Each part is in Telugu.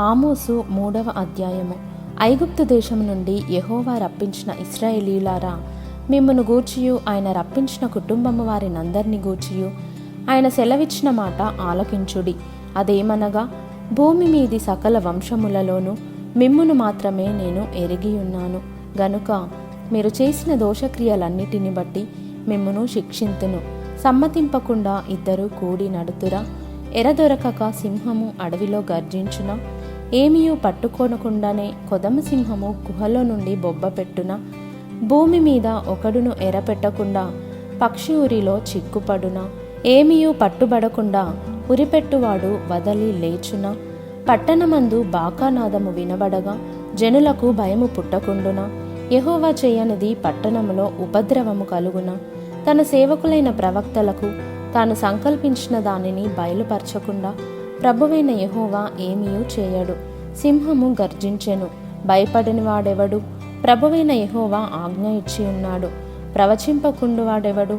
ఆమోసు 3వ అధ్యాయము. ఐగుప్తు దేశం నుండి యెహోవా రప్పించిన ఇశ్రాయేలీయులారా, మిమ్మును గూర్చియు ఆయన రప్పించిన కుటుంబము వారినందరిని గూర్చియు ఆయన సెలవిచ్చిన మాట ఆలకించుడి. అదేమనగా, భూమి మీది సకల వంశములలోనూ మిమ్మును మాత్రమే నేను ఎరిగియున్నాను గనుక మీరు చేసిన దోషక్రియలన్నిటిని బట్టి మిమ్మును శిక్షింతును. సమ్మతింపకుండా ఇద్దరు కూడి నడుతురా? ఎరదొరకక సింహము అడవిలో గర్జించున, ఏమియూ పట్టుకొనకుండానే కొదమ సింహము గుహలో నుండి బొబ్బపెట్టున, భూమి మీద ఒకడును ఎరపెట్టకుండా పక్షి ఉరిలో చిక్కుపడున, ఏమియూ పట్టుబడకుండా ఉరిపెట్టువాడు వదలి లేచున, పట్టణమందు బాకానాదము వినబడగా జనులకు భయము పుట్టకుండున, యెహోవా చేయనిది పట్టణములో ఉపద్రవము కలుగున, తన సేవకులైన ప్రవక్తలకు తాను సంకల్పించిన దానిని బయలుపరచకుండా ప్రభువైన యెహోవా ఏమీయూ చేయడు. సింహము గర్జించెను, భయపడని వాడెవడు? ప్రభువైన యెహోవా ఆజ్ఞ ఇచ్చి ఉన్నాడు, ప్రవచింపకుండు వాడెవడు?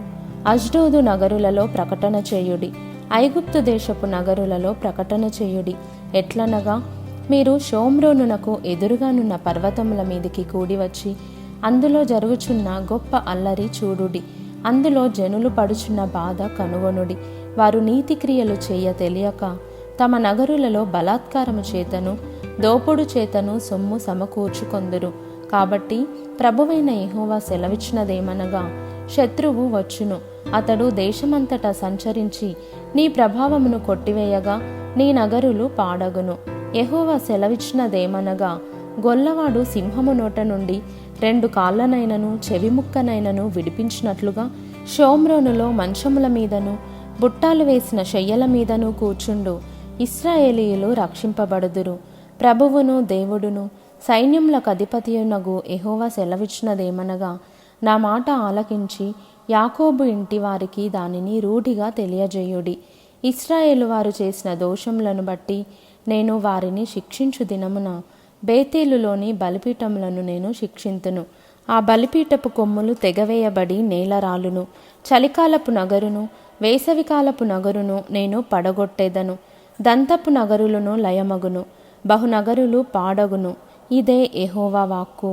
అష్డోదు నగరులలో ప్రకటన చేయుడి, ఐగుప్తు దేశపు నగరులలో ప్రకటన చేయుడి. ఎట్లనగా, మీరు షోమ్రోనునకు ఎదురుగానున్న పర్వతముల మీదికి కూడివచ్చి అందులో జరుగుచున్న గొప్ప అల్లరి చూడుడి. అందులో జనులు పడుచున్న బాధ కనుగొనుడి. వారు నీతి క్రియలు చేయ తెలియక తమ నగరులలో బలాత్కారము చేతను దోపుడు చేతను సొమ్ము సమకూర్చుకొందురు. కాబట్టి ప్రభువైన యెహోవా సెలవిచ్చినదేమనగా, శత్రువు వచ్చును, అతడు దేశమంతటా సంచరించి నీ ప్రభావమును కొట్టివేయగా నీ నగరులు పాడగును. యెహోవా సెలవిచ్చినదేమనగా, గొల్లవాడు సింహము నోట నుండి 2 కాళ్ళనైనను చెవిముక్కనైనను విడిపించినట్లుగా షోమ్రోనులో మంచముల మీదను బుట్టాలు వేసిన శయ్యల మీదను కూర్చుండు ఇశ్రాయేలీయులు రక్షింపబడుదురు. ప్రభువును దేవుడును సైన్యములకు అధిపతియునగు యెహోవా సెలవిచ్చినదేమనగా, నా మాట ఆలకించి యాకోబు ఇంటి వారికి దానిని రూఢిగా తెలియజేయుడి. ఇశ్రాయేలు వారు చేసిన దోషములను బట్టి నేను వారిని శిక్షించు దినమున బేతేలులోని బలిపీఠములను నేను శిక్షింతును. ఆ బలిపీఠపు కొమ్ములు తెగవేయబడి నేలరాలును. చలికాలపు నగరును వేసవికాలపు నగరును నేను పడగొట్టేదను. దంతపు నగరులను లయమగును, బహునగరులు పాడగును. ఇదే యెహోవా వాక్కు.